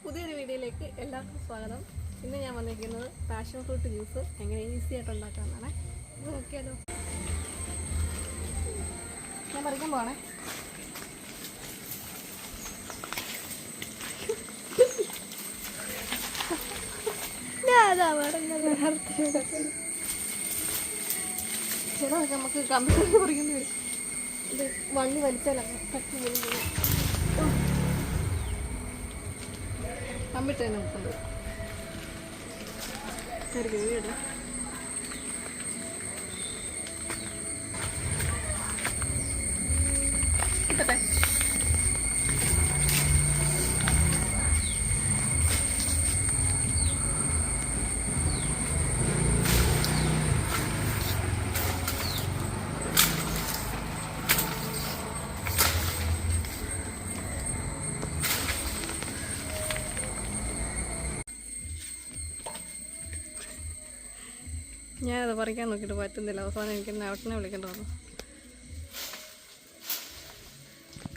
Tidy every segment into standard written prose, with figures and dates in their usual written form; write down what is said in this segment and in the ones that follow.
പുതിയൊരു വീഡിയോയിലേക്ക് എല്ലാവർക്കും സ്വാഗതം. ഇന്ന് ഞാൻ വന്നിരിക്കുന്നത് പാഷൻ ഫ്രൂട്ട് ജ്യൂസ് എങ്ങനെ ഈസി ആയിട്ട് ഉണ്ടാക്കാമെന്നാണ്. ഇത് നോക്കിയാലോ. ഞാൻ പറിക്കാൻ പോകണേ. ചില നമുക്ക് കമ്പ്യൂട്ടറിൽ പറിക്കേണ്ടി വരും. ഇത് വള്ളി വലിച്ചാലാണ് കട്ടി വരുന്നത്. കമ്പിട്ട് തന്നെ നോക്കുന്നത് ശരി വീട് കിട്ടട്ടെ. ഞാനത് പറിക്കാൻ നോക്കിയിട്ട് പറ്റുന്നില്ല. അവസാനം എനിക്ക് നേട്ടനെ വിളിക്കേണ്ടി വന്നു.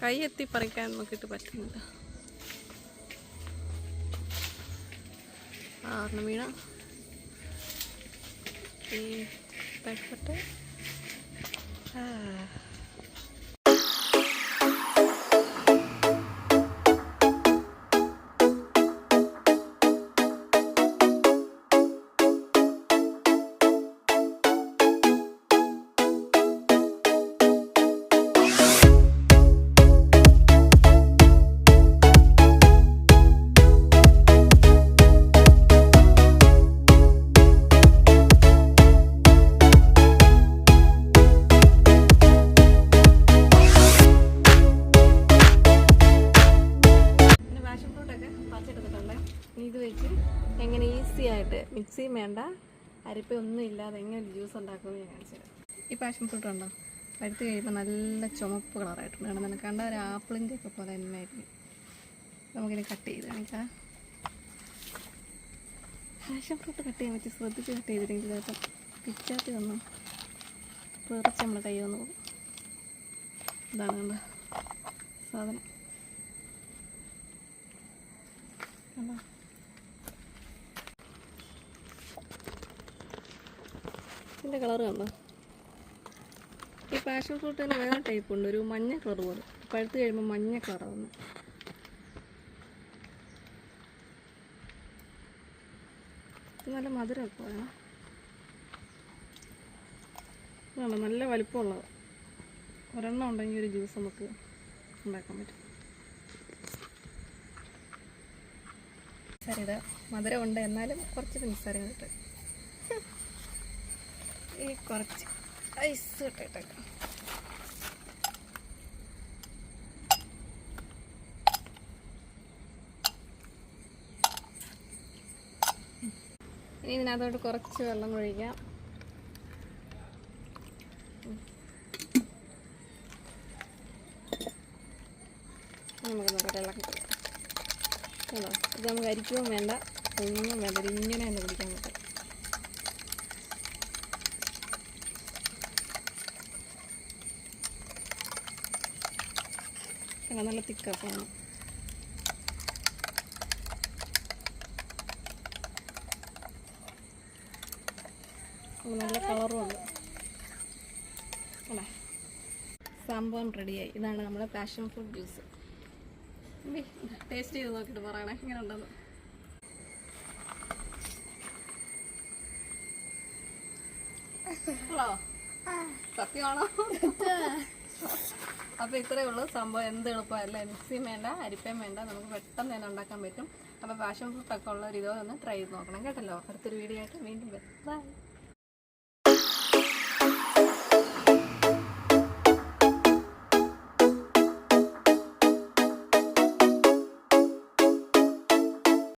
കൈ എത്തി പറിക്കാൻ നോക്കിയിട്ട് പറ്റുന്നില്ല. ഒരെണ്ണം വീണ ഈ പെട്ടെട്ട് ഇത് വെച്ച് എങ്ങനെ ഈസി ആയിട്ട് മിക്സിയും വേണ്ട അരിപ്പൊന്നും ഇല്ലാതെ എങ്ങനെ ജ്യൂസ് ഉണ്ടാക്കുമെന്ന് ഞാൻ കാണിച്ചു തരാം. ഈ പാഷൻ ഫ്രൂട്ട് ഉണ്ടോ പഴുത്ത് കഴിയുമ്പോൾ നല്ല ചുമപ്പ് കളറായിട്ടുണ്ട്. കാരണം നമുക്ക് കണ്ട ഒരു ആപ്പിളിൻ്റെ ഒക്കെ പോലെ തന്നെ ആയിരിക്കും. നമുക്കിനി കട്ട് ചെയ്ത് കാണിക്കാം. പാഷൻ ഫ്രൂട്ട് കട്ട് ചെയ്യാൻ പറ്റി ശ്രദ്ധിച്ച് കട്ട് ചെയ്തില്ലെങ്കിൽ ചിലപ്പം പിച്ചാത്തി വന്നു തെറിച്ച് നമ്മുടെ കൈ വന്നു പോകും. ഇതാണ് കണ്ട സാധനം കണ്ടോ. ഇതിൻ്റെ കളറ് കണ്ടോ. ഈ പാഷൻ ഫ്രൂട്ട് തന്നെ വേറെ ടൈപ്പ് ഉണ്ട്. ഒരു മഞ്ഞ കളർ പോലെ പഴുത്ത് കഴിയുമ്പോൾ മഞ്ഞ കളറാവുന്നു. ഇത് നല്ല മധുരമൊക്കെ വേണം. ഇതാണ് നല്ല വലിപ്പമുള്ളത്. ഒരെണ്ണം ഉണ്ടെങ്കിൽ ഒരു ജ്യൂസ് നമുക്ക് ഉണ്ടാക്കാൻ പറ്റും. ശരി, ഇത് മധുരമുണ്ട് എന്നാലും കുറച്ച് പഞ്ചസാര കിട്ടും. ഈ കുറച്ച് ഐസ് ഇട്ടേക്കാം. ഇനി ഇതിനകത്തോട്ട് കുറച്ച് വെള്ളം ഒഴിക്കാം. നമുക്ക് നോക്കട്ടെ ഇളക്കി കേട്ടോ. ഇത് നമുക്ക് അരിക്കുകയും വേണ്ട ഒന്നും വേണ്ട. ഇങ്ങനെ തന്നെ കുടിക്കാൻ പറ്റും. നല്ല തിക്കപ്പാണ്. നല്ല കളറും ഉണ്ട് അല്ലേ. സംഭവം റെഡിയായി. ഇതാണ് നമ്മുടെ പാഷൻ ഫ്രൂട്ട് ജ്യൂസ്. ടേസ്റ്റ് ചെയ്ത് നോക്കിയിട്ട് പറയണേ ഇങ്ങനെ ഉണ്ടെന്ന്. സത്യമാണോ? അപ്പോൾ ഇത്രയേ ഉള്ളൂ സംഭവം. എന്ത് എളുപ്പമല്ലേ. മിക്സിയും വേണ്ട അരിപ്പയും വേണ്ട. നമുക്ക് പെട്ടെന്ന് തന്നെ ഉണ്ടാക്കാൻ പറ്റും. അപ്പോൾ പാഷൻ ഫ്രൂട്ടൊക്കെ ഉള്ള ഒരു ഇതോ ഒന്ന് ട്രൈ ചെയ്ത് നോക്കണം കേട്ടല്ലോ. അടുത്തൊരു വീഡിയോ ആയിട്ട് വീണ്ടും ബൈ.